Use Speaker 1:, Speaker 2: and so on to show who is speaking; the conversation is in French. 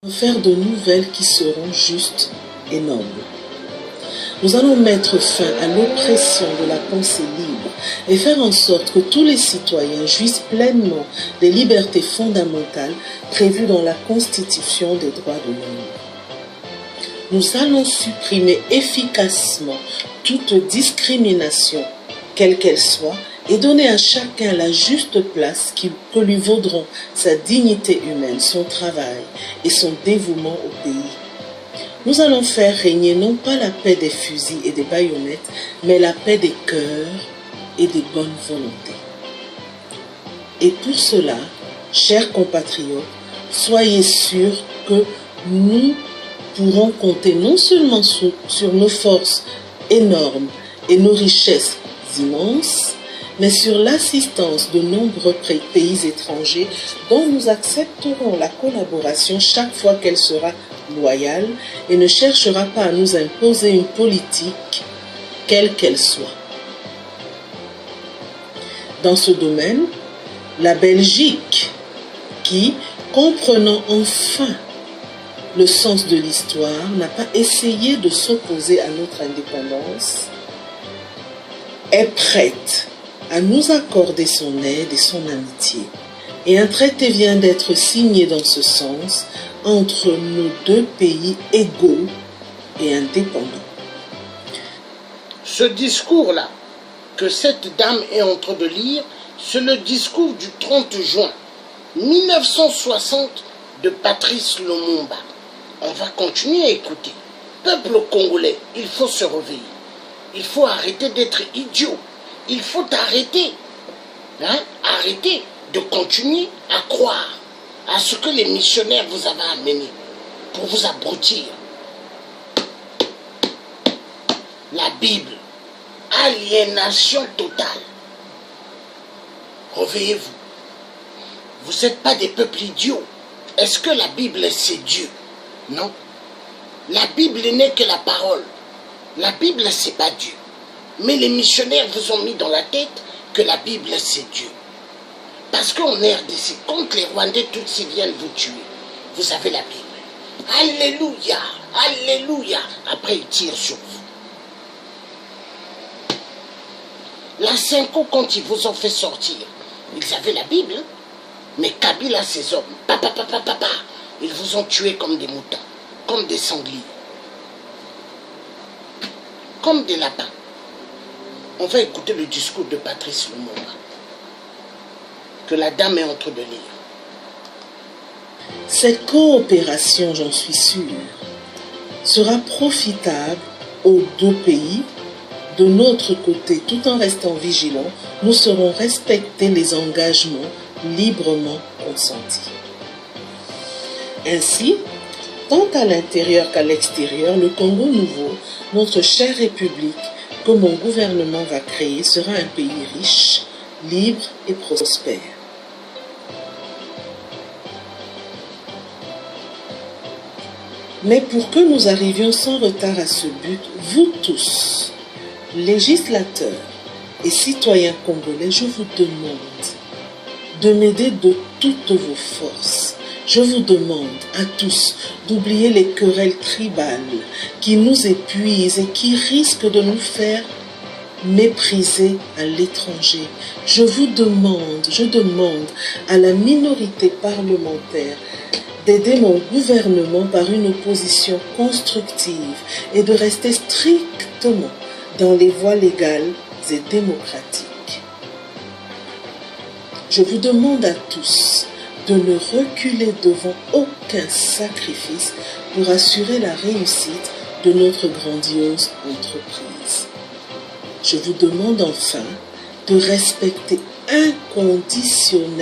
Speaker 1: faire de nouvelles qui seront justes et nobles. Nous allons mettre fin à l'oppression de la pensée libre et faire en sorte que tous les citoyens jouissent pleinement des libertés fondamentales prévues dans la Constitution des droits de l'homme. Nous allons supprimer efficacement toute discrimination, quelle qu'elle soit, et donner à chacun la juste place que lui vaudront sa dignité humaine, son travail et son dévouement au pays. Nous allons faire régner non pas la paix des fusils et des baïonnettes, mais la paix des cœurs et des bonnes volontés. Et pour cela, chers compatriotes, soyez sûrs que nous pourrons compter non seulement sur nos forces énormes et nos richesses immenses, mais sur l'assistance de nombreux pays étrangers dont nous accepterons la collaboration chaque fois qu'elle sera loyale et ne cherchera pas à nous imposer une politique, quelle qu'elle soit. Dans ce domaine, la Belgique, qui, comprenant enfin le sens de l'histoire, n'a pas essayé de s'opposer à notre indépendance, est prête à nous accorder son aide et son amitié. Et un traité vient d'être signé dans ce sens entre nos deux pays égaux et indépendants.
Speaker 2: Ce discours-là, que cette dame est en train de lire, c'est le discours du 30 juin 1960 de Patrice Lumumba. On va continuer à écouter. Peuple congolais, il faut se réveiller. Il faut arrêter d'être idiot. Il faut arrêter. Arrêter de continuer à croire à ce que les missionnaires vous avaient amené pour vous abrutir. La Bible, aliénation totale. Réveillez-vous. Vous n'êtes pas des peuples idiots. Est-ce que la Bible, c'est Dieu? Non. La Bible n'est que la parole. La Bible, c'est pas Dieu. Mais les missionnaires vous ont mis dans la tête que la Bible, c'est Dieu. Parce qu'en RDC, quand les Rwandais Tutsis viennent vous tuer, vous avez la Bible. Alléluia, alléluia. Après, ils tirent sur vous. La Cinco, quand ils vous ont fait sortir, ils avaient la Bible. Mais Kabila, ses hommes, ils vous ont tué comme des moutons, comme des sangliers, comme des lapins. On va écouter le discours de Patrice Lumumba, que la dame est en train de lire.
Speaker 1: Cette coopération, j'en suis sûr, sera profitable aux deux pays. De notre côté, tout en restant vigilants, nous saurons respecter les engagements librement consentis. Ainsi, tant à l'intérieur qu'à l'extérieur, le Congo nouveau, notre chère République, que mon gouvernement va créer, sera un pays riche, libre et prospère. Mais pour que nous arrivions sans retard à ce but, vous tous, législateurs et citoyens congolais, je vous demande de m'aider de toutes vos forces. Je vous demande à tous d'oublier les querelles tribales qui nous épuisent et qui risquent de nous faire mépriser à l'étranger. Je demande à la minorité parlementaire d'aider mon gouvernement par une opposition constructive et de rester strictement dans les voies légales et démocratiques. Je vous demande à tous de ne reculer devant aucun sacrifice pour assurer la réussite de notre grandiose entreprise. Je vous demande enfin de respecter inconditionnellement